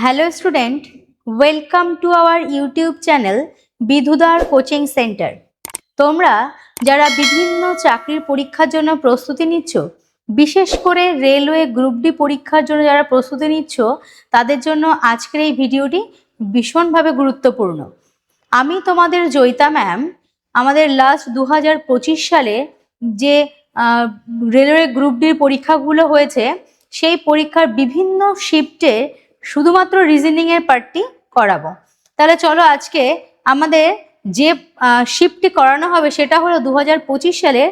Hello student, welcome to our YouTube channel বিধুদার coaching centre. তোমরা যারা বিভিন্ন চাকরির পরীক্ষার জন্য প্রস্তুতি নিচ্ছ, বিশেষ করে রেলওয়ে গ্রুপ ডি পরীক্ষার জন্য যারা প্রস্তুতি নিচ্ছ, তাদের জন্য আজকের এই ভিডিওটি ভীষণভাবে গুরুত্বপূর্ণ। আমি তোমাদের জয়িতা ম্যাম। আমাদের লাস্ট 2025 সালে যে রেলওয়ে গ্রুপ ডির পরীক্ষাগুলো হয়েছে, সেই পরীক্ষার বিভিন্ন শিফটে শুধুমাত্র রিজনিংয়ের পার্টটি করাবো। তাহলে চলো আজকে আমাদের যে শিফটটি করানো হবে সেটা হলো 2025 সালের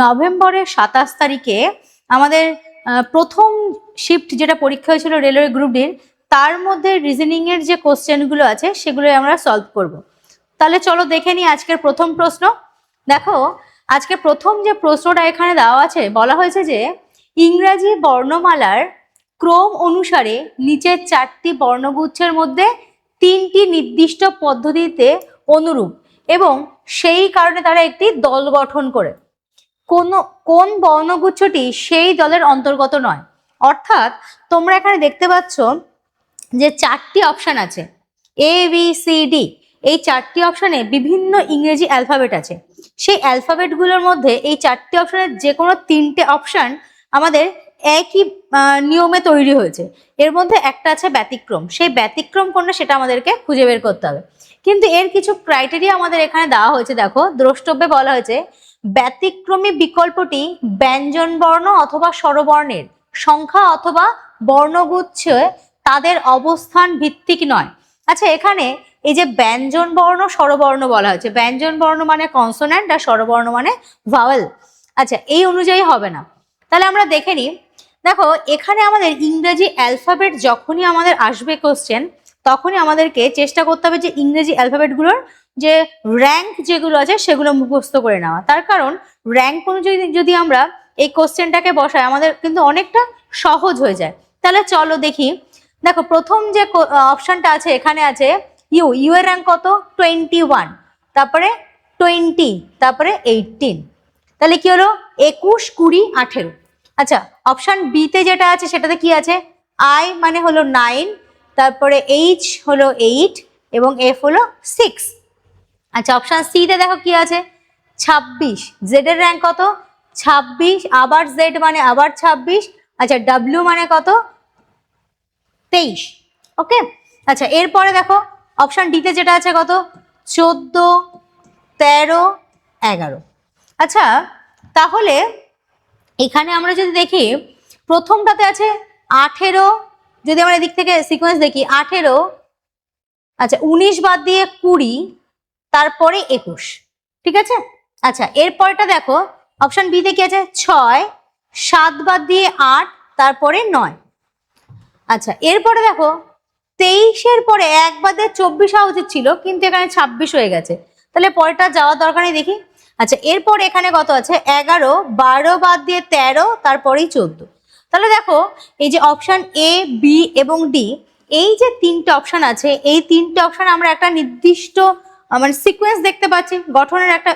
নভেম্বরের 27 তারিখে আমাদের প্রথম শিফট যেটা পরীক্ষা হয়েছিল রেলওয়ে গ্রুপ ডির, তার মধ্যে রিজনিংয়ের যে কোশ্চেনগুলো আছে সেগুলো আমরা সলভ করব। তাহলে চলো দেখে নিই আজকের প্রথম প্রশ্ন। দেখো, আজকে প্রথম যে প্রশ্নটা এখানে দেওয়া আছে, বলা হয়েছে যে ইংরাজি বর্ণমালার ক্রম অনুসারে নিচের 4টি বর্ণগুচ্ছের মধ্যে 3টি নির্দিষ্ট পদ্ধতিতে অনুরূপ এবং সেই কারণে তারা একটি দল গঠন করে। কোন বর্ণগুচ্ছটি সেই দলের অন্তর্গত নয়। অর্থাৎ তোমরা এখানে দেখতে পাচ্ছ যে 4টি অপশন আছে, এ বি সি ডি। এই 4টি অপশনে বিভিন্ন ইংরেজি অ্যালফাবেট আছে। সেই অ্যালফাবেটগুলোর মধ্যে এই 4টি অপশনের যে কোনো 3টে অপশন আমাদের একই নিয়মে তৈরি হয়েছে। এর মধ্যে একটা আছে ব্যতিক্রম। সেই ব্যতিক্রম কোনটা সেটা আমাদেরকে খুঁজে বের করতে হবে। কিন্তু এর কিছু ক্রাইটেরিয়া আমাদের এখানে দেওয়া হয়েছে। দেখো, দ্রষ্টব্যে বলা হয়েছে ব্যতিক্রমী বিকল্পটি ব্যঞ্জন বর্ণ অথবা স্বরবর্ণের সংখ্যা অথবা বর্ণগুচ্ছে তাদের অবস্থান ভিত্তিক নয়। আচ্ছা, এখানে এই যে ব্যঞ্জন বর্ণ স্বরবর্ণ বলা হয়েছে, ব্যঞ্জন বর্ণ মানে কনসোন্যান্ট আর স্বরবর্ণ মানে ভাওয়েল। আচ্ছা, এই অনুযায়ী হবে না। তাহলে আমরা দেখে নিই। দেখো, এখানে আমাদের ইংরেজি অ্যালফাবেট যখনই আমাদের আসবে কোশ্চেন, তখনই আমাদেরকে চেষ্টা করতে হবে যে ইংরেজি অ্যালফাবেটগুলোর যে র্যাঙ্ক যেগুলো আছে সেগুলো মুখস্থ করে নেওয়া। তার কারণ র্যাঙ্ক অনুযায়ী যদি আমরা এই কোশ্চেনটাকে বসাই, আমাদের কিন্তু অনেকটা সহজ হয়ে যায়। তাহলে চলো দেখি। দেখো, প্রথম যে অপশনটা আছে এখানে আছে ইউ এর র্যাঙ্ক কত? 21, তারপরে 20, তারপরে 18। তাহলে কি হলো? 21, 20, 18। আচ্ছা, অপশন বি তে যেটা আছে সেটাতে কি আছে? আই মানে হলো 9, তারপরে এইচ হলো 8 এবং এফ হলো 6। আচ্ছা, অপশন সি তে দেখো কি আছে? 26। জেড এর র্যাঙ্ক কত? 26, আবার জেড মানে আবার 26। আচ্ছা, ডাব্লিউ মানে কত? 23। ওকে। আচ্ছা, এরপরে দেখো অপশন ডি তে যেটা আছে কত? 14, 13, 11। আচ্ছা, তাহলে এখানে আমরা যদি দেখি প্রথমটাতে আছে 18। যদি আমরা এদিক থেকে সিকোয়েন্স দেখি 18, আচ্ছা 19 বাদ দিয়ে 20, তারপরে 21। ঠিক আছে। আচ্ছা, এরপরটা দেখো অপশন বি তে কি আছে? 6, 7 বাদ দিয়ে 8, তারপরে 9। আচ্ছা, এরপরে দেখো 23-এর পরে 1 বাদে 24 হওয়া উচিত ছিল, কিন্তু এখানে 26 হয়ে গেছে। তাহলে পরেরটা যাওয়ার দরকার নেই, দেখি। আচ্ছা, এরপর এখানে কত আছে? 11, 12 বাদ দিয়ে 13, তারপরেই 14। তাহলে দেখো এই যে অপশন এ, বি এবং ডি, এই যে 3টে অপশন আছে, এই 3টে অপশন আমরা একটা নির্দিষ্ট মানে সিকোয়েন্স দেখতে পাচ্ছি, গঠনের একটা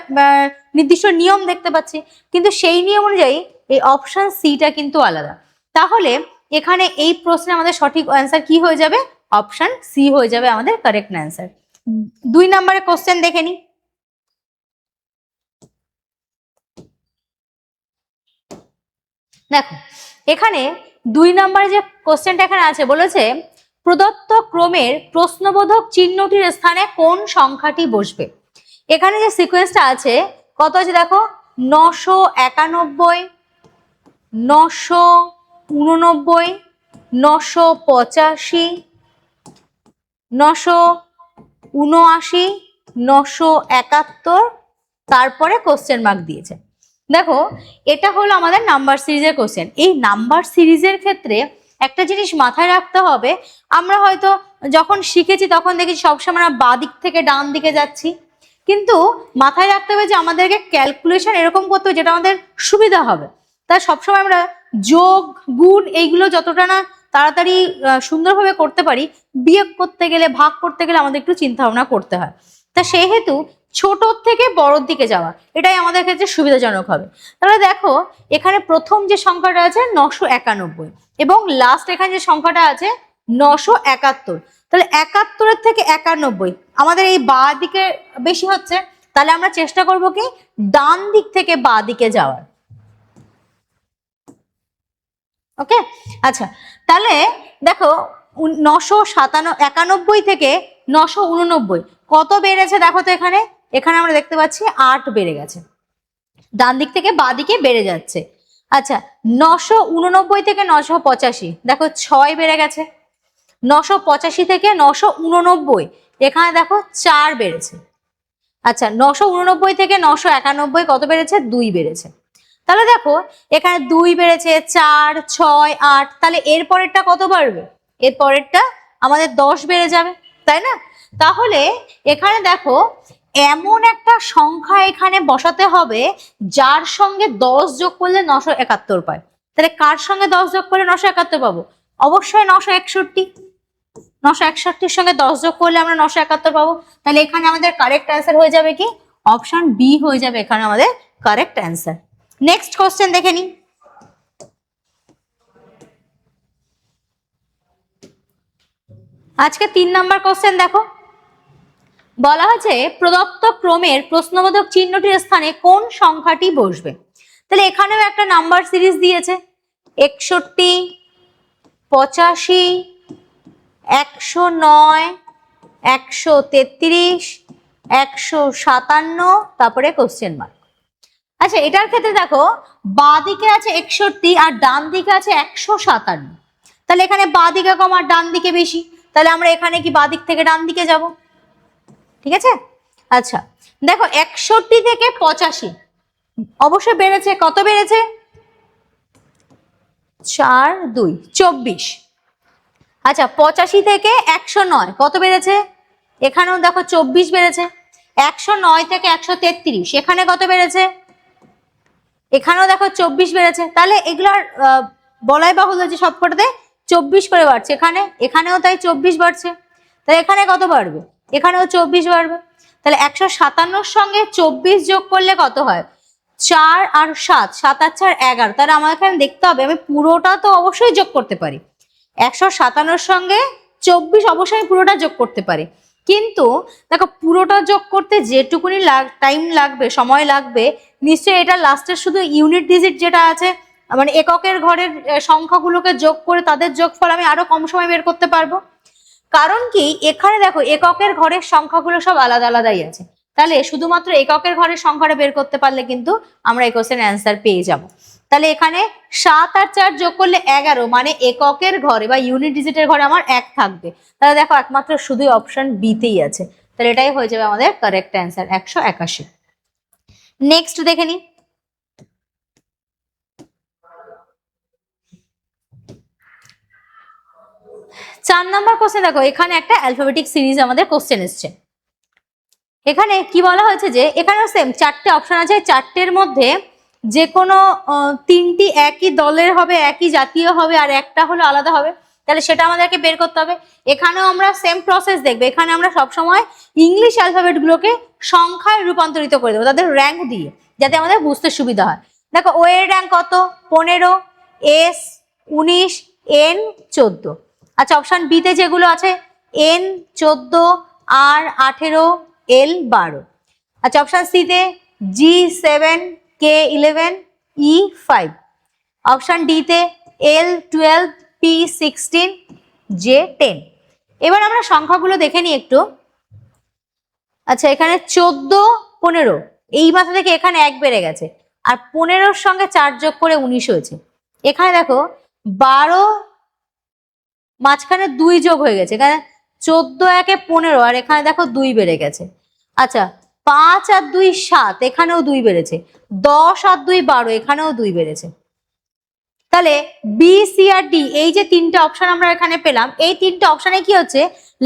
নির্দিষ্ট নিয়ম দেখতে পাচ্ছি, কিন্তু সেই নিয়ম অনুযায়ী এই অপশন সিটা কিন্তু আলাদা। তাহলে এখানে এই প্রশ্নে আমাদের সঠিক অ্যান্সার কি হয়ে যাবে? অপশন সি হয়ে যাবে আমাদের কারেক্ট অ্যান্সার। 2 নম্বরের কোশ্চেন দেখে নিই। দেখো, এখানে 2 নম্বরে যে কোশ্চেনটা এখানে আছে, বলেছে প্রদত্ত ক্রমের প্রশ্নবোধক চিহ্নটির স্থানে কোন সংখ্যাটি বসবে। এখানে যে সিকোয়েন্সটা আছে কত আছে দেখো? 991, 989, 985, 979, 971, তারপরে কোশ্চেন মার্ক দিয়েছে। দেখো, এটা হলো আমাদের নাম্বার সিরিজের কোশ্চেন। এই নাম্বার সিরিজের ক্ষেত্রে একটা জিনিস মাথায় রাখতে হবে, আমরা হয়তো যখন শিখেছি তখন দেখি সবসময় আমরা বাঁ দিক থেকে ডান দিকে যাচ্ছি, কিন্তু মাথায় রাখতে হবে যে আমাদেরকে ক্যালকুলেশন এরকম করতে হবে যেটা আমাদের সুবিধা হবে। তাই সবসময় আমরা যোগ গুণ এইগুলো যতটা না তাড়াতাড়ি সুন্দরভাবে করতে পারি, বিয়োগ করতে গেলে, ভাগ করতে গেলে আমাদের একটু চিন্তা ভাবনা করতে হয়। তা সেহেতু ছোটোর থেকে বড়োর দিকে যাওয়া, এটাই আমাদের ক্ষেত্রে সুবিধাজনক হবে। তাহলে দেখো, এখানে প্রথম যে সংখ্যাটা আছে 991 এবং লাস্ট এখানে যে সংখ্যাটা আছে 971। তাহলে 71-এর থেকে 91 আমাদের এই বাঁ দিকে বেশি হচ্ছে, তাহলে আমরা চেষ্টা করব কি ডান দিক থেকে বাঁ দিকে যাওয়ার। ওকে, আচ্ছা তাহলে দেখো 991 থেকে 989 কত বেড়েছে দেখো তো, এখানে এখানে আমরা দেখতে পাচ্ছি 8 বেড়ে গেছে, ডান দিক থেকে বাঁ দিকে বেড়ে যাচ্ছে। আচ্ছা 989 থেকে 985 দেখো 6 বেড়ে গেছে, 985 থেকে 989 এখানে দেখো 4 বেড়েছে। আচ্ছা 989 থেকে 991 কত বেড়েছে, 2 বেড়েছে। তাহলে দেখো এখানে 2 বেড়েছে, 4, 6, 8, তাহলে এর পরেরটা কত বাড়বে, এর পরেরটা আমাদের 10 বেড়ে যাবে, তাই না? তাহলে এখানে দেখো এমন একটা সংখ্যা এখানে বসাতে হবে যার সঙ্গে 10 যোগ করলে 971 পায়। তাহলে কার সঙ্গে 10 যোগ করলে 971 পাবো? অবশ্যই 961। 961-র সঙ্গে 10 যোগ করলে আমরা 971 পাবো। তাহলে এখানে আমাদের কারেক্ট অ্যান্সার হয়ে যাবে কি, অপশন বি হয়ে যাবে এখানে আমাদের কারেক্ট অ্যান্সার। নেক্সট কোশ্চেন দেখে নিই। আজকে 3 নাম্বার কোশ্চেন দেখো, বলা হয়েছে প্রদত্ত ক্রমের প্রশ্নবোধক চিহ্নটির স্থানে কোন সংখ্যাটি বসবে। তাহলে এখানেও একটা নাম্বার সিরিজ দিয়েছে 61, 85, 109, 133, 157, তারপরে কোশ্চেন মার্ক। আচ্ছা এটার ক্ষেত্রে দেখো বাঁ দিকে আছে 61 আর ডান দিকে আছে 157, তাহলে এখানে বাঁ দিকে কম আর ডান দিকে বেশি, তাহলে আমরা এখানে কি বাঁ দিক থেকে ডান দিকে যাব, ঠিক আছে? আচ্ছা দেখো 61 থেকে 85 অবশ্যই বেড়েছে, কত বেড়েছে, 4, 2, 24। আচ্ছা 85 থেকে 109 কত বেড়েছে, এখানেও দেখো 24 বেড়েছে। 109 থেকে 133 এখানে কত বেড়েছে, এখানেও দেখো 24 বেড়েছে। তাহলে এগুলার বলাই বাহুল্য যে সবকটাতে 24 করে বাড়ছে, এখানেও তাই 24 বাড়ছে। তাহলে এখানে কত বাড়বে, এখানেও 24 বাড়বে। তাহলে 157-র সঙ্গে 24 যোগ করলে কত হয়, 4 আর 7, 7 আর 4, 11। তাহলে আমার এখানে দেখতে হবে আমি পুরোটা তো অবশ্যই যোগ করতে পারি, 157-র সঙ্গে 24 অবশ্যই আমি পুরোটা যোগ করতে পারি, কিন্তু দেখো পুরোটা যোগ করতে যেটুকুনি টাইম লাগবে, সময় লাগবে, নিশ্চয়ই এটা লাস্টের শুধু ইউনিট ডিজিট যেটা আছে মানে এককের ঘরের সংখ্যাগুলোকে যোগ করে তাদের যোগফল আমি আরো কম সময় বের করতে পারবো। কারণ কি এখানে দেখো এককের ঘরের সংখ্যাগুলো সব আলাদা আলাদাই আছে, তাহলে শুধুমাত্র এককের ঘরের সংখ্যাটা বের করতে পারলে কিন্তু আমরা এই কোশ্চেনের অ্যান্সার পেয়ে যাব। তাহলে এখানে 7 আর 4 যোগ করলে 11, মানে এককের ঘরে বা ইউনিট ডিজিটের ঘরে আমার 1 থাকবে। তাহলে দেখো একমাত্র শুধুই অপশন বি তেই আছে, তাহলে এটাই হয়ে যাবে আমাদের কারেক্ট অ্যান্সার 181। নেক্সট দেখে নি, চার নাম্বার কোশ্চেন দেখো, এখানে একটা অ্যালফাবেটিক সিরিজ আমাদের কোশ্চেন এসছে। এখানে কি বলা হয়েছে যে এখানেও সেম 4টে অপশন আছে, 4টের মধ্যে যে কোনো 3টি একই দলের হবে, একই জাতীয় হবে, আর একটা হলো আলাদা হবে, তাহলে সেটা আমাদেরকে বের করতে হবে। এখানেও আমরা সেম প্রসেস দেখবো, এখানে আমরা সবসময় ইংলিশ অ্যালফাবেট গুলোকে সংখ্যায় রূপান্তরিত করে দেবো তাদের র্যাঙ্ক দিয়ে, যাতে আমাদের বুঝতে সুবিধা হয়। দেখো ও এর র্যাঙ্ক কত, 15, এস 19, এন 14। আচ্ছা অপশন বি তে যেগুলো আছে এন 14, আর 18, এল 12। আচ্ছা অপশন সি তে জি 7, কে 11, ই 5। অপশন ডি তে এল 12, পি 16, জে 10। এবার আমরা সংখ্যাগুলো দেখে নিই একটু। আচ্ছা এখানে 14, 15 এই মাথা থেকে এখানে 1 বেড়ে গেছে, আর 15-র সঙ্গে 4 যোগ করে 19 হয়েছে। এখানে দেখো 12 মাঝখানে 2 যোগ হয়ে গেছে, এখানে 14 একে 15, আর এখানে দেখো 2 বেড়ে গেছে। আচ্ছা 5 আর 2 7, এখানেও 2 বেড়েছে। 10 আর 2 12, এখানেও 2 বেড়েছে। তাহলে বি, সি আর ডি এই যে 3টে অপশন আমরা এখানে পেলাম, এই 3টে অপশনে কি হচ্ছে,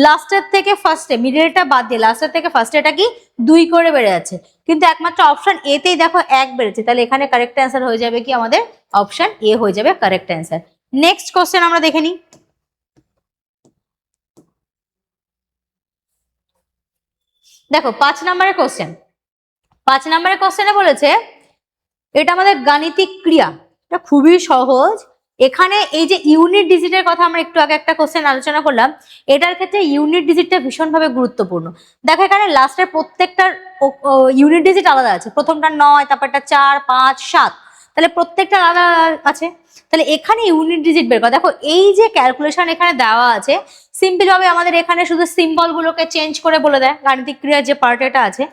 লাস্টের থেকে ফার্স্টে, মিডলটা বাদ দিয়ে লাস্টের থেকে ফার্স্টে এটা কি 2 করে বেড়ে যাচ্ছে, কিন্তু একমাত্র অপশন এ তেই দেখো 1 বেড়েছে। তাহলে এখানে কারেক্ট অ্যান্সার হয়ে যাবে কি আমাদের অপশন এ হয়ে যাবে কারেক্ট অ্যান্সার। নেক্সট কোশ্চেন আমরা দেখে নিই। দেখো 5 নম্বরের কোশ্চেন, 5 নম্বরের কোশ্চেনে বলেছে এটা আমাদের গাণিতিক ক্রিয়া, এটা খুবই সহজ, এখানে এই যে ইউনিট ডিজিটের কথা আমরা একটু আগে একটা কোশ্চেন আলোচনা করলাম, এটার ক্ষেত্রে ইউনিট ডিজিটটা ভীষণভাবে গুরুত্বপূর্ণ। দেখো এখানে লাস্টের প্রত্যেকটার ইউনিট ডিজিট আলাদা আছে, প্রথমটা 9, তারপরটা 4, 5, 7, তাহলে প্রত্যেকটা আলাদা আছে। তাহলে এখানে ইউনিট ডিজিট বের করা, দেখো এই যে ক্যালকুলেশন এখানে দেওয়া আছে, সিম্পল ভাবে আমাদের এখানে শুধু সিম্বল গুলোকে চেঞ্জ করে বলে দেয়, গাণিতিক ক্রিয়ার যে পার্ট এটা আছে।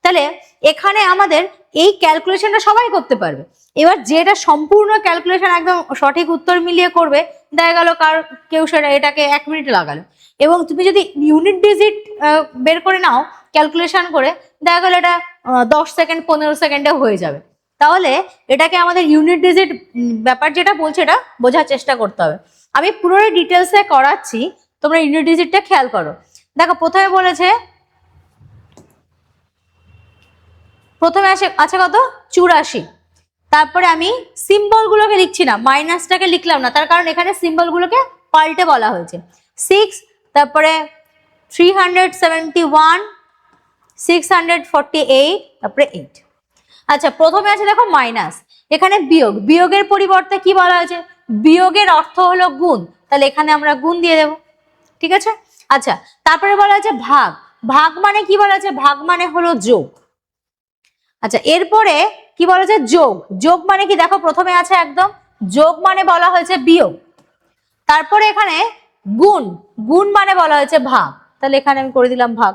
তাহলে এখানে আমাদের এই ক্যালকুলেশনটা সবাই করতে পারবে। এবার যেটা সম্পূর্ণ ক্যালকুলেশন একদম সঠিক উত্তর মিলিয়ে করবে, দেখা গেল কেউ সেটা এটাকে 1 মিনিট লাগালো, এবং তুমি যদি ইউনিট ডিজিট বের করে নাও ক্যালকুলেশন করে, দেখা গেল এটা 10 সেকেন্ড 15 সেকেন্ডে হয়ে যাবে। তাহলে এটাকে আমাদের ইউনিট ডিজিট ব্যাপার যেটা বলছে এটা বোঝার চেষ্টা করতে হবে। আমি পুরোই ডিটেলসে করাচ্ছি, তোমরা ইউনিট ডিজিটটা খেয়াল করো। দেখো প্রথমে বলেছে, প্রথমে আছে কত 84, তারপরে আমি সিম্বল গুলোকে লিখছি না, মাইনাসটাকে লিখলাম না, তার কারণ এখানে সিম্বল গুলোকে পাল্টে বলা হয়েছে। 6, তারপরে 371, 648, তারপরে 8। আচ্ছা প্রথমে আছে দেখো মাইনাস, এখানে বিয়োগ, বিয়োগের পরিবর্তে কি বলা হয়েছে, বিয়োগের অর্থ হলো গুণ, তাহলে এখানে আমরা গুণ দিয়ে দেব, ঠিক আছে। আচ্ছা তারপরে বলা হয়েছে ভাগ, ভাগ মানে কি বলা হয়েছে, ভাগ মানে হলো যোগ। আচ্ছা এরপরে কি বলা হয়েছে, যোগ, যোগ মানে কি, দেখো প্রথমে আছে একদম যোগ মানে বলা হয়েছে বিয়োগ, তারপরে এখানে গুণ, গুণ মানে বলা হয়েছে ভাগ, তাহলে এখানে আমি করে দিলাম ভাগ।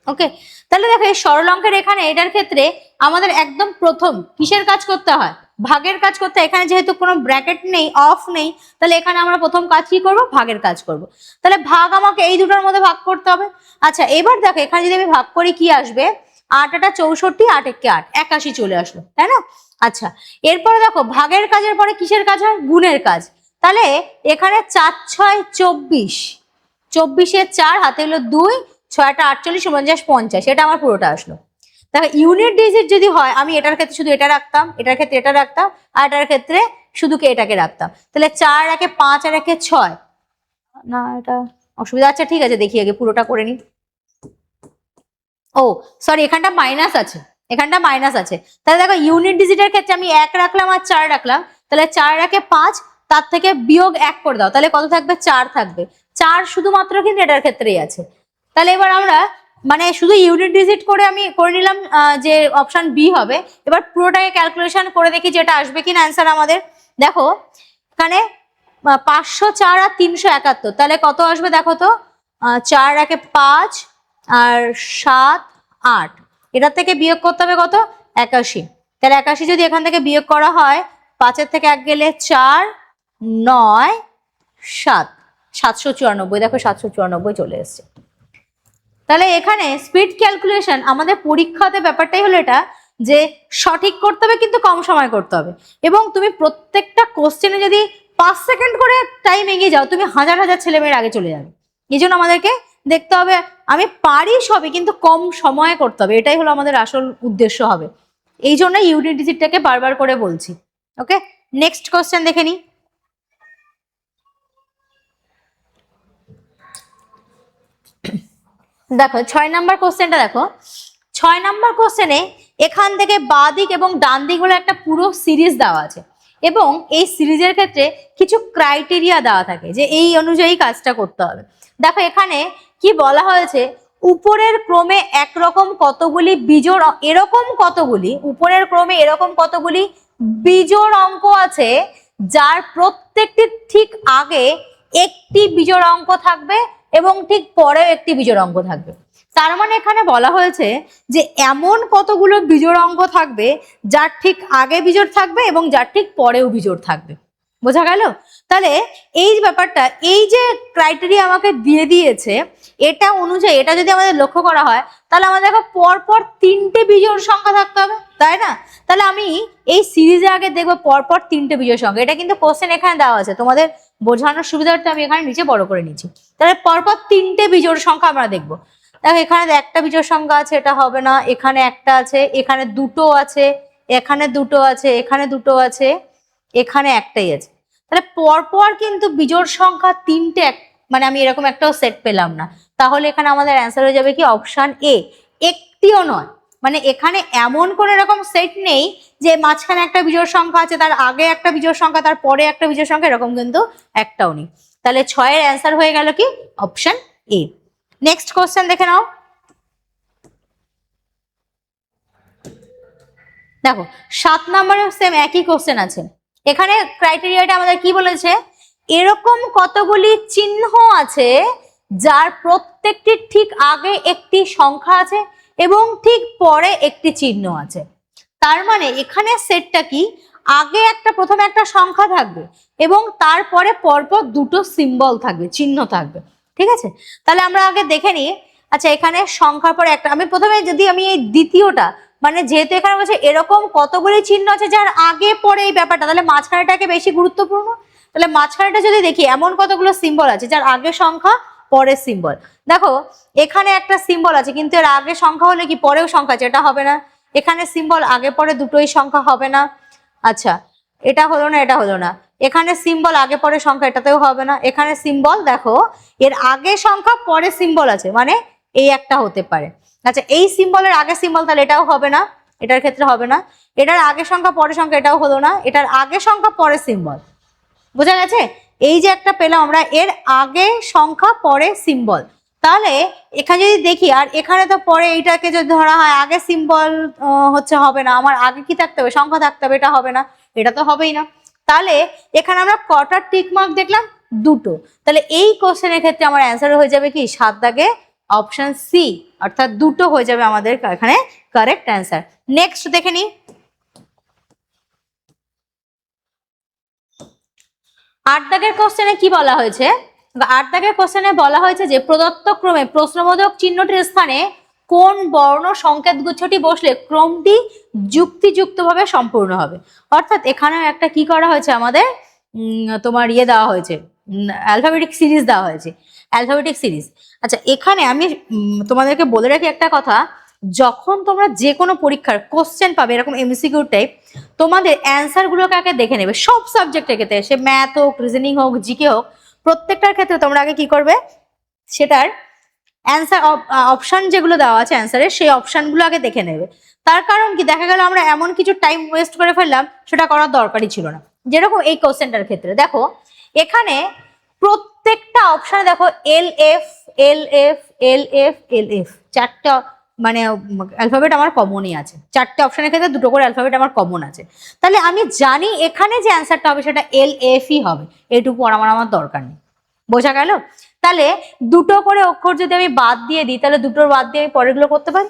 ওকে, তাহলে দেখো এই সরল অঙ্কের এখানে এটার ক্ষেত্রে আমাদের একদম প্রথম কিসের কাজ করতে হয়, ভাগের কাজ করতে হয়। এখানে যেহেতু কোনো ব্র্যাকেট নেই, অফ নেই, তাহলে এখানে আমরা প্রথম কাজ কি করব, ভাগের কাজ করব। তাহলে ভাগ আমাকে এই দুটোর মধ্যে ভাগ করতে হবে। আচ্ছা এবার দেখো এখানে যদি আমি ভাগ করি কি আসবে, 8 8 64, 8 1 8, 81 চলে আসলো, তাই না। আচ্ছা এরপরে দেখো ভাগের কাজের পরে কিসের কাজ হয়, গুণের কাজ। তাহলে এখানে 4 6 24, 24 4 হাতে হলো 2, 6 48, 49 50, এটা আমার পুরোটা আসলো। দেখো ইউনিট ডিজিট যদি হয়, আমি এটার ক্ষেত্রে শুধু এটা রাখতাম, এটার ক্ষেত্রে এটা রাখতাম, আর এটার ক্ষেত্রে শুধু এটাকে রাখতাম। তাহলে 4 1 5 আর 1 6, না এটা অসুবিধা। আচ্ছা ঠিক আছে দেখি আগে পুরোটা করে নি। ও সরি, এখানটা মাইনাস আছে, এখানটা মাইনাস আছে। তাহলে দেখো ইউনিট ডিজিটের ক্ষেত্রে আমি 1 রাখলাম আর 4 রাখলাম, তাহলে 4 1 5, তার থেকে বিয়োগ 1 করে দাও, তাহলে কত থাকবে, 4 থাকবে। 4 শুধুমাত্র কিন্তু এটার ক্ষেত্রেই আছে। তাহলে এবার আমরা মানে শুধু ইউনিট ডিজিট করে আমি করে নিলাম যে অপশন বি হবে। এবার পুরোটাকে ক্যালকুলেশন করে দেখি যেটা আসবে কিনা অ্যান্সার আমাদের। দেখো এখানে 504 আর 371, তাহলে কত আসবে দেখো তো, 4 1 5 আর 7 8, এটার থেকে বিয়োগ করতে হবে কত, 81। তাহলে 81 যদি এখান থেকে বিয়োগ করা হয়, 5 থেকে 1 গেলে 4 9 7, 794, দেখো 794 চলে এসছে। তাহলে এখানে স্পিড ক্যালকুলেশন আমাদের পরীক্ষাতে ব্যাপারটাই হলো এটা, যে সঠিক করতে হবে কিন্তু কম সময় করতে হবে, এবং তুমি প্রত্যেকটা কোশ্চেনে যদি 5 সেকেন্ড করে টাইম এগিয়ে যাও, তুমি হাজার হাজার ছেলেমেয়ের আগে চলে যাবে। এই জন্য আমাদেরকে দেখতে হবে আমি পারি সবই কিন্তু কম সময়ে করতে হবে, এটাই হলো আমাদের আসল উদ্দেশ্য হবে। এই জন্য ইউনিট ডিজিটটাকে বারবার করে বলছি। ওকে, নেক্সট কোশ্চেন দেখে নিই। দেখো 6 নাম্বার কোশ্চেনটা দেখো, 6 নাম্বার কোশ্চেনে এখান থেকে বাঁ দিক এবং ডান দিক হলো একটা পুরো সিরিজ দেওয়া আছে, এবং এই সিরিজের ক্ষেত্রে কিছু ক্রাইটেরিয়া দেওয়া থাকে যে এই অনুযায়ী কাজটা করতে হবে। দেখো এখানে কি বলা হয়েছে, উপরের ক্রমে একরকম কতগুলি বিজোড়, এরকম কতগুলি উপরের ক্রমে এরকম কতগুলি বিজোড় অঙ্ক আছে যার প্রত্যেকটির ঠিক আগে একটি বিজোড় অঙ্ক থাকবে এবং ঠিক পরেও একটি বিজোড় অঙ্ক থাকবে। তার মানে এখানে বলা হয়েছে যে এমন কতগুলো বিজোড় অঙ্ক থাকবে যার ঠিক আগে বিজোড় থাকবে এবং যার ঠিক পরেও বিজোড় থাকবে। বোঝা গেল? তাহলে এই ব্যাপারটা, এই যে ক্রাইটেরিয়া আমাকে দিয়ে দিয়েছে, এটা অনুযায়ী এটা যদি আমাদের লক্ষ্য করা হয়, তাহলে আমাদের দেখো পরপর 3টে বিজোড় সংখ্যা থাকতে হবে, তাই না? তাহলে আমি এই সিরিজে আগে দেখবো পরপর 3টে বিজোড় সংখ্যা। এটা কিন্তু কোশ্চেন এখানে দেওয়া আছে, তোমাদের বোঝানোর সুবিধার্থে আমি এখানে নিচে বড় করে নিচ্ছি। তাহলে পরপর 3টে বিজোড় সংখ্যা আমরা দেখবো। দেখো এখানে একটা বিজোড় সংখ্যা আছে, এটা হবে না, এখানে একটা আছে, এখানে দুটো আছে, এখানে দুটো আছে, এখানে দুটো আছে, এখানে একটাই আছে। তাহলে পরপর কিন্তু বিজোড় সংখ্যা 3টে, মানে আমি এরকম একটাও সেট পেলাম না। তাহলে এখানে আমাদের অ্যান্সার হয়ে যাবে কি, অপশন এ, একটিও নয়। মানে এখানে এমন কোন এরকম সেট নেই যে মাঝখানে একটা বিজোড় সংখ্যা আছে, তার আগে একটা বিজোড় সংখ্যা, তার পরে একটা বিজোড় সংখ্যা, এরকম কিন্তু একটাও নেই। তাহলে 6 এর অ্যান্সার হয়ে গেল কি অপশন এ। নেক্সট কোশ্চেন দেখে নাও। দেখো 7 নম্বরে সেম একই কোশ্চেন আছে। এখানে ক্রাইটেরিয়াটা আমাদের কি বলেছে, এরকম কতগুলি চিহ্ন আছে যার প্রত্যেকটির ঠিক আগে একটি সংখ্যা আছে এবং ঠিক পরে একটি চিহ্ন আছে। তার মানে এখানে সেটটা কি, আগে একটা প্রথমে একটা সংখ্যা থাকবে এবং তারপরে পরপর দুটো সিম্বল থাকবে, চিহ্ন থাকবে। ঠিক আছে, তাহলে আমরা আগে দেখে নিই। আচ্ছা, এখানে সংখ্যার পরে একটা, আমি প্রথমে যদি আমি এই দ্বিতীয়টা, মানে যেহেতু এখানে বলছে এরকম কতগুলি চিহ্ন আছে যার আগে পরে এই ব্যাপারটা, তাহলে মাঝখানেটাকে বেশি গুরুত্বপূর্ণ। তাহলে মাঝখানেটা যদি দেখি, এমন কতগুলো সিম্বল আছে যার আগে সংখ্যা পরে সিম্বল। দেখো এখানে একটা সিম্বল আছে কিন্তু এর আগে সংখ্যা হলে কি পরেও সংখ্যা আছে, এটা হবে না। এখানে সিম্বল আগে পরে দুটোই সংখ্যা হবে না। আচ্ছা, এটা হলো না, এটা হলো না। এখানে সিম্বল আগে পরে সংখ্যা, এটাতেও হবে না। এখানে সিম্বল দেখো এর আগে সংখ্যা পরে সিম্বল আছে, মানে এই একটা হতে পারে। আচ্ছা, এই সিম্বলের আগে সিম্বল, তাহলে এটাও হবে না, এটার ক্ষেত্রে হবে না। এটার আগে সংখ্যা পরে সংখ্যা, এটাও হলো না। এটার আগে সংখ্যা পরে সিম্বল, বোঝা গেছে? এই যে একটা পেলাম আমরা, এর আগে সংখ্যা পরে সিম্বল। তাহলে এখানে যদি দেখি, আর এখানে তো পরে এইটাকে যদি ধরা হয় আগে সিম্বল হচ্ছে, হবে না। আমার আগে কি থাকতে হবে, সংখ্যা থাকতে হবে, এটা হবে না, এটা তো হবেই না। তাহলে এখানে আমরা কটা টিক মার্ক দেখলাম, দুটো। তাহলে এই কোশ্চেনের ক্ষেত্রে আমার অ্যান্সার হয়ে যাবে কি 7 দাগে অপশন সি, অর্থাৎ দুটো হয়ে যাবে আমাদের এখানে কারেক্ট অ্যান্সার। নেক্সট দেখে নিই। 8 দাগের কোশ্চেনে কি বলা হয়েছে? 8 দাগের কোশ্চেনে বলা হয়েছে যে প্রদত্ত ক্রমে প্রশ্নবোধক চিহ্নটির স্থানে কোন বর্ণ সংকেত গুচ্ছটি বসলে ক্রমটি যুক্তিযুক্তভাবে সম্পূর্ণ হবে। অর্থাৎ এখানে একটা কি করা হয়েছে, আমাদের তোমার ইয়ে দেওয়া হয়েছে, অ্যালফাবেটিক সিরিজ দেওয়া হয়েছে, অ্যালফাবেটিক সিরিজ। আচ্ছা, এখানে আমি তোমাদেরকে বলে রাখি একটা কথা, যখন তোমরা যে কোনো পরীক্ষার কোশ্চেন পাবে এরকম এমসিকিউ টাইপ, তোমাদের অ্যান্সার গুলোকে আগে দেখে নেবে। সব সাবজেক্টের ক্ষেত্রে, সে ম্যাথ হোক, রিজনিং হোক, জিকে হোক, প্রত্যেকটার ক্ষেত্রে তোমরা আগে কি করবে, সেটার অ্যান্সার অপশন যেগুলো দেওয়া আছে অ্যান্সারের, সেই অপশনগুলো আগে দেখে নেবে। তার কারণ কি, দেখা গেল আমরা এমন কিছু টাইম ওয়েস্ট করে ফেললাম, সেটা করার দরকারই ছিল না। যেরকম এই কোশ্চেনটার ক্ষেত্রে দেখো, এখানে প্রত্যেকটা অপশনে দেখো L F L F L F L F, চারটা মানে অ্যালফাবেট আমার কমনই আছে। চারটে অপশনের ক্ষেত্রে দুটো করে অ্যালফাবেট আমার কমন আছে। তাহলে আমি জানি এখানে যে অ্যান্সারটা হবে সেটা এল এফই হবে, এটুকু আমার দরকার নেই। বোঝা গেল? তাহলে দুটো করে অক্ষর যদি আমি বাদ দিয়ে দিই, তাহলে দুটোর বাদ দিয়ে আমি পরেরগুলো করতে পারি,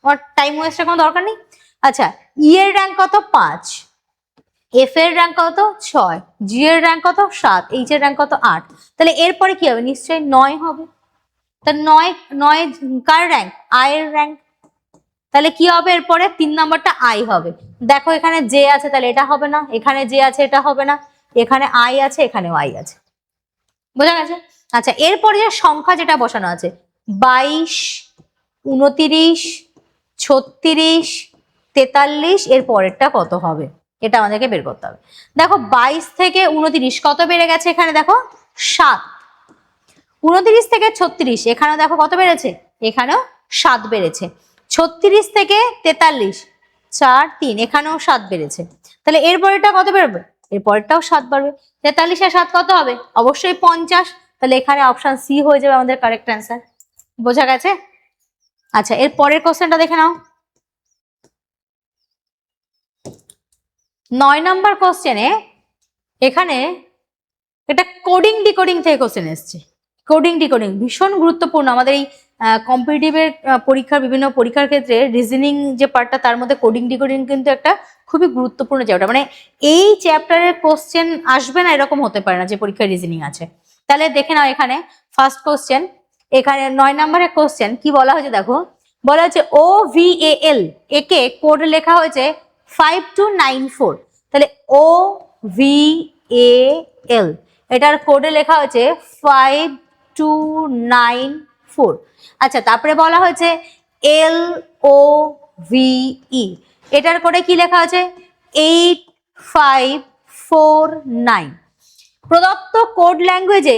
আমার টাইম ওয়েস্টের কোনো দরকার নেই। আচ্ছা, ই এর র্যাঙ্ক কত? 5, এফ এর র্যাঙ্ক কত? 6, জি এর র্যাঙ্ক কত? 7, এইচ এর র্যাঙ্ক কত? 8। তাহলে এরপরে কি হবে? নিশ্চয়ই 9 হবে। তা 9 কার র্যাঙ্ক? আই এর র্যাঙ্ক। তাহলে কি হবে এরপরে? 3 নাম্বারটা আই হবে। দেখো এখানে জে আছে, তাহলে এটা হবে না। এখানে জে আছে, এটা হবে না। এখানে আই আছে, এখানেও আই আছে। বোঝা গেছে? আচ্ছা, এরপরে যে সংখ্যা যেটা বসানো আছে 22, 29, 36, 43, এর পরেরটা কত হবে এটা আমাদেরকে বের করতে হবে। দেখো 22 থেকে 29 কত বেড়ে গেছে, এখানে দেখো 7। 29 থেকে 36 এখানেও দেখো কত বেড়েছে, এখানেও 7 বেড়েছে। 36 থেকে 43 4, 3, এখানেও 7 বেড়েছে। তাহলে এর পরেরটা কত বেরোবে? এর পরেরটাও 7 বাড়বে। 43 আর 7 কত হবে? অবশ্যই 50। তাহলে এখানে অপশন সি হয়ে যাবে আমাদের কারেক্ট অ্যান্সার। বোঝা গেছে? আচ্ছা, এর পরের কোশ্চেনটা দেখে নাও। 9 নাম্বার কোশ্চেনে এখানে এটা কোডিং ডিকোডিং থেকে কোশ্চেন এসছে। কোডিং ডিকোডিং ভীষণ গুরুত্বপূর্ণ আমাদের এই কম্পিটিটিভের পরীক্ষার, বিভিন্ন পরীক্ষার ক্ষেত্রে রিজনিং যে পার্টটা, তার মধ্যে কোডিং ডিকোডিং কিন্তু একটা খুবই গুরুত্বপূর্ণ চ্যাপ্টার। মানে এই চ্যাপ্টারের কোশ্চেন আসবে না এরকম হতে পারে না যে পরীক্ষায় রিজনিং আছে। তাহলে দেখে নাও, এখানে ফার্স্ট কোশ্চেন, এখানে 9 নম্বরের কোশ্চেন কি বলা হয়েছে দেখো, বলা হচ্ছে OVAL একে কোড লেখা হয়েছে 5294। তাহলে OVAL এটার কোডে লেখা হয়েছে 5294। আচ্ছা, তারপরে বলা হয়েছে LOVE এটার কোডে কি লেখা আছে 8549। প্রদত্ত কোড ল্যাঙ্গুয়েজে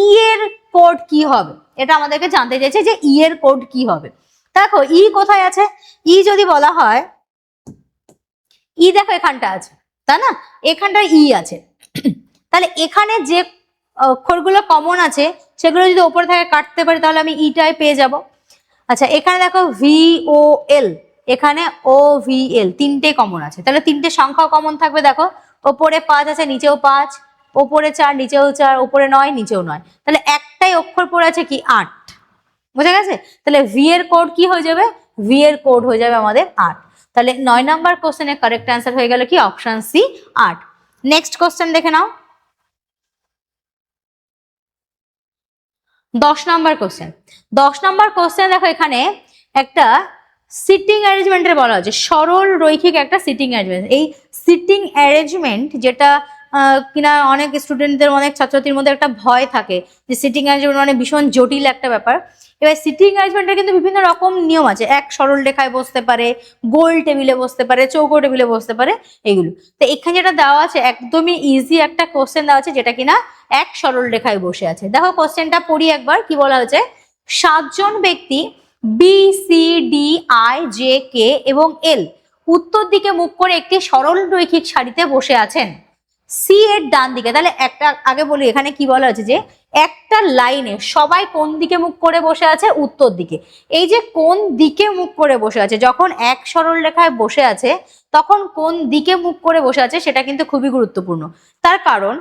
ই এর কোড কি হবে, এটা আমাদেরকে জানতে চাইছে যে ই এর কোড কি হবে। দেখো ই কোথায় আছে, ই যদি বলা হয় ই দেখো এখানটা আছে, তাই না, এখানটা ই আছে। তাহলে এখানে যে অক্ষরগুলো কমন আছে সেগুলো যদি ওপরে থেকে কাটতে পারি তাহলে আমি ইটাই পেয়ে যাব। আচ্ছা এখানে দেখো ভি ও এল, এখানে ও ভি এল, তিনটে কমন আছে, তাহলে তিনটে সংখ্যা কমন থাকবে। দেখো ওপরে 5 আছে, নিচেও 5, ওপরে 4, নিচেও 4, ওপরে 9, নিচেও 9, তাহলে একটাই অক্ষর পড়ে আছে কি 8। বুঝা গেছে? তাহলে ভি এর কোড কি হয়ে যাবে, ভি এর কোড হয়ে যাবে আমাদের 8। তাহলে 9 নাম্বার কোশ্চেনের কারেক্ট অ্যান্সার হয়ে গেল কি অপশন সি 8। নেক্সট কোশ্চেন দেখে নাও 10 নাম্বার কোশ্চেন। 10 নাম্বার কোশ্চেন দেখো এখানে একটা সিটিং অ্যারেঞ্জমেন্টের বলা হচ্ছে, সরল রৈখিক একটা সিটিং অ্যারেঞ্জমেন্ট। এই সিটিং অ্যারেঞ্জমেন্ট যেটা কিনা অনেক স্টুডেন্টদের, অনেক ছাত্রছাত্রীর মধ্যে একটা ভয় থাকে যে সিটিং অ্যারেঞ্জমেন্ট মানে ভীষণ জটিল একটা ব্যাপার। এবার সিটিং অ্যারেঞ্জমেন্টের কিন্তু বিভিন্ন রকম নিয়ম আছে, এক সরল রেখায় বসতে পারে, গোল টেবিলে বসতে পারে, চৌকো টেবিলে বসতে পারে, এগুলো। তো এখানে যেটা দেওয়া আছে একদমই ইজি একটা কোশ্চেন দেওয়া আছে যেটা কিনা এক সরল রেখায় বসে আছে। দেখো কোশ্চেনটা পড়ি একবার, কি বলা হয়েছে, 7 জন ব্যক্তি B C D I J K এবং এল উত্তর দিকে মুখ করে একটি সরল রৈখিক সারিতে বসে আছেন। সি এর ডান দিকে, তাহলে একটা আগে বলি এখানে কি বলা হয়েছে যে একটা লাইনে সবাই কোন দিকে মুখ করে বসে আছে, উত্তর দিকে। এই যে কোন দিকে মুখ করে বসে আছে, যখন এক সরল রেখায় বসে আছে তখন কোন দিকে মুখ করে বসে আছে সেটা কিন্তু খুবই গুরুত্বপূর্ণ। তার কারণ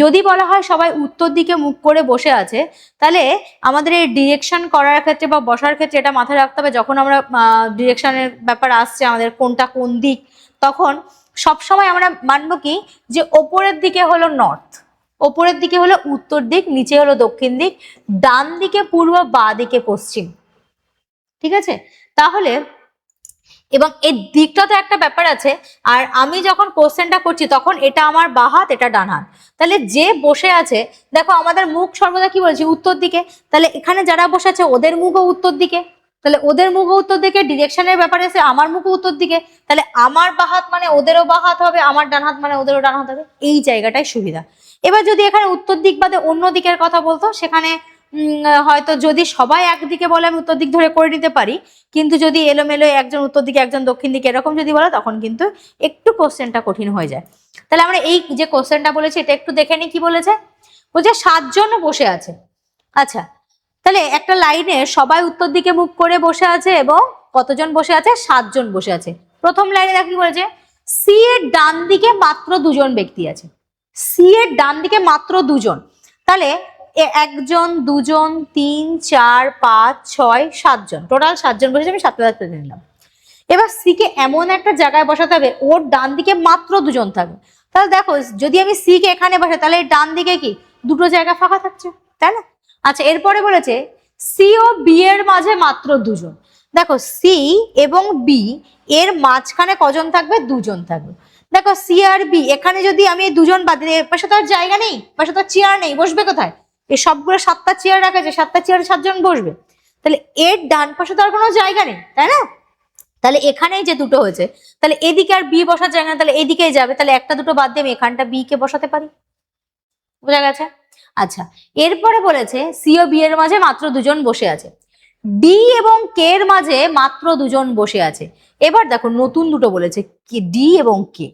যদি বলা হয় সবাই উত্তর দিকে মুখ করে বসে আছে, তাহলে আমাদের এই ডিরেকশন করার ক্ষেত্রে বা বসার ক্ষেত্রে এটা মাথায় রাখতে হবে, যখন আমরা ডিরেকশনের ব্যাপার আসছে আমাদের কোনটা কোন দিক, তখন সবসময় আমরা মানবো কি যে ওপরের দিকে হলো নর্থ, ওপরের দিকে হলো উত্তর দিক, নিচে হলো দক্ষিণ দিক, ডান দিকে পূর্ব, বাঁ দিকে পশ্চিম। ঠিক আছে? তাহলে এবং এই দিকটা তো একটা ব্যাপার আছে, আর আমি যখন কোশ্চেনটা করছি তখন এটা আমার বাঁ হাত, এটা ডান হাত। তাহলে যে বসে আছে দেখো আমাদের মুখ সর্বদা কি বলছি, উত্তর দিকে, তাহলে এখানে যারা বসে আছে ওদের মুখও উত্তর দিকে, তাহলে ওদের মুখও উত্তর দিকে, ডিরেকশনের ব্যাপারে আছে আমার মুখও উত্তর দিকে, তাহলে আমার বাঁ হাত মানে ওদেরও বাঁ হাত হবে, আমার ডান হাত মানে ওদেরও ডান হাত হবে। এই জায়গাটাই সুবিধা। এবার যদি এখানে উত্তর দিক বাদে অন্য দিকের কথা বলতো, সেখানে হয়তো যদি সবাই একদিকে বলে আমি উত্তর দিক ধরে করে নিতে পারি, কিন্তু যদি এলোমেলো একজন উত্তর দিকে একজন দক্ষিণ দিকে এরকম যদি বলে তখন কিন্তু একটু কোশ্চেনটা কঠিন হয়ে যায়। তাহলে আমরা এই যে কোশ্চেনটা বলেছি এটা একটু দেখে নিই, কি বলেছে, বলছে 7 জন বসে আছে। আচ্ছা তাহলে একটা লাইনে সবাই উত্তর দিকে মুখ করে বসে আছে এবং কতজন বসে আছে, 7 জন বসে আছে। প্রথম লাইনে দেখো কি বলেছে, সি এর ডান দিকে মাত্র 2 জন ব্যক্তি আছে, সি এর ডান দিকে মাত্র 2 জন, তাহলে 1 জন 2 জন 3 4 5 6 7 জন, টোটাল 7 জন বসেছে, আমি 7 পেতে নিলাম। এবার সি কে এমন একটা জায়গায় বসাতে হবে ওর ডান দিকে মাত্র 2 জন থাকবে। তাহলে দেখো যদি আমি সি কে এখানে বসাই তাহলে ডান দিকে কি দুটো জায়গা ফাঁকা থাকছে, তাই না? আচ্ছা এরপরে বলেছে সি ও বি এর মাঝে মাত্র 2 জন। দেখো সি এবং বি এর মাঝখানে কজন থাকবে, 2 জন থাকবে। দেখো সি আর বি এখানে যদি আমি 2 জন বাদ দিই, পাশে তো আর জায়গা নেই, পাশে তো চেয়ার নেই, বসবে কোথায়? এই সবগুলো 7টা চেয়ার রাখা আছে, 7টা চেয়ারে 7 জন বসবে, তাহলে এর ডান পাশে তো আর কোনো জায়গা নেই, তাই না? তাহলে এখানেই যে দুটো হয়েছে, তাহলে এদিকে আর বি বসার জায়গা না, তাহলে এদিকেই যাবে, তাহলে একটা দুটো বাদ দিয়ে আমি এখানটা বি কে বসাতে পারি। বোঝা গেছে? আচ্ছা এরপরে বলেছে সি ও বি এর মাঝে মাত্র 2 জন বসে আছে, ডি এবং কে এর মাঝে মাত্র 2 জন বসে আছে। এবার দেখো নতুন দুটো বলেছে কি, ডি এবং কে।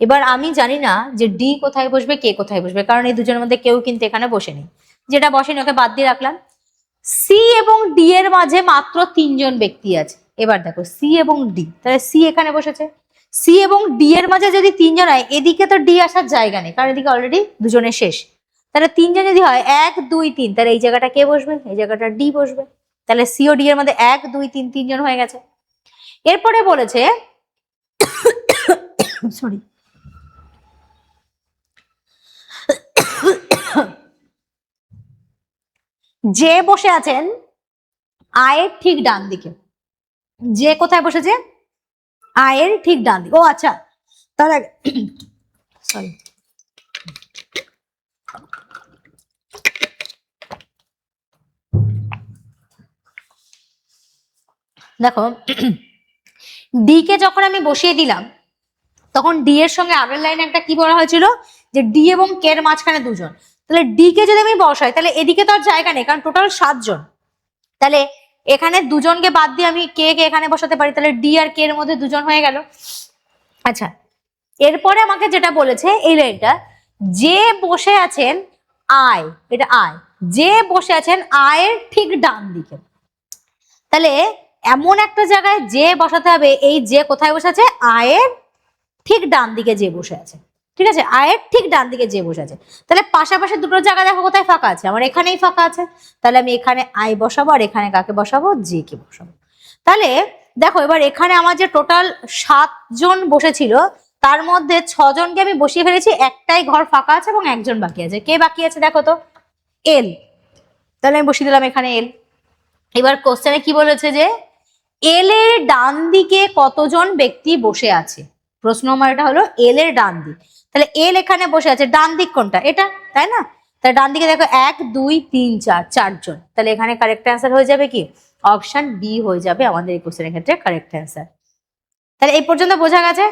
এবার আমি জানি না যে ডি কোথায় বসবে, কে কোথায় বসবে, কারণ এই দুজনের মধ্যে কেউ কিন্তু এখানে বসেনি, যেটা বসেনি ওকে বাদ দিয়ে রাখলাম। সি এবং ডি এর মাঝে মাত্র 3 জন ব্যক্তি আছে। এবার দেখো সি এবং ডি, তাহলে সি এখানে বসেছে, সি এবং ডি এর মাঝে যদি 3 জন হয়, এদিকে তো ডি আসার জায়গা নেই কারণ এদিকে অলরেডি দুজনের শেষ, তাহলে 3 জন যদি হয় 1 2 3, তাহলে এই জায়গাটা কে বসবে, এই জায়গাটা ডি বসবে, তাহলে সি ও ডি এর মধ্যে 1 2 3 3 জন হয়ে গেছে। এরপরে বলেছে সরি যে বসে আছেন আয়ের ঠিক ডান দিকে, যে কোথায় বসেছে, আয়ের ঠিক ডান দিকে। ও আচ্ছা তার আগে সরি দেখো ডি কে যখন আমি বসিয়ে দিলাম তখন ডি এর সঙ্গে আগের লাইনে একটা কি বলা হয়েছিল যে ডি এবং কে এর মাঝখানে 2 জন, তাহলে ডি কে যদি আমি বসাই তাহলে এদিকে তো আর জায়গা নেই কারণ টোটাল 7 জন, তাহলে এখানে দুজনকে বাদ দিয়ে আমি কে কে এখানে বসাতে পারি, তাহলে ডি আর কে এর মধ্যে দুজন হয়ে গেল। আচ্ছা, এরপরে আমাকে যেটা বলেছে এই লাইনটা, যে বসে আছেন আয়, এটা আয়, যে বসে আছেন আয়ের ঠিক ডান দিকে। তাহলে এমন একটা জায়গায় যে বসাতে হবে, এই যে কোথায় বসে আছে, আয়ের ঠিক ডান দিকে যে বসে আছে, ঠিক আছে, আয়ের ঠিক ডান দিকে যে বসে আছে। তাহলে পাশাপাশি দুটো জায়গা দেখো কোথায় ফাঁকা আছে, আমার এখানেই ফাঁকা আছে, তাহলে আমি এখানে আয় বসাবো আর এখানে কাকে বসাবো, যে কে বসাবো। তাহলে দেখো এবার এখানে আমার যে টোটাল 7 জন বসেছিল তার মধ্যে 6 জনকে আমি বসিয়ে ফেলেছি, একটাই ঘর ফাঁকা আছে এবং একজন বাকি আছে। কে বাকি আছে দেখো তো, এল, তাহলে আমি বসিয়ে দিলাম এখানে এল। এবার কোশ্চেনে কি বলেছে যে এল এর ডান দিকে কতজন ব্যক্তি বসে আছে, প্রশ্ন আমার এটা হলো এল এর ডান দিক। তাহলে এল এখানে বসে আছে, ডান দিক কোনটা, এটা, তাই না? তাহলে ডান দিকে দেখো 1 2 3 4, 4 জন। তাহলে এখানে কারেক্ট অ্যান্সার হয়ে যাবে কি, অপশন বি হয়ে যাবে আমাদের এই কোশ্চেনের ক্ষেত্রে কারেক্ট অ্যান্সার। তাহলে এই পর্যন্ত বোঝা গেছে।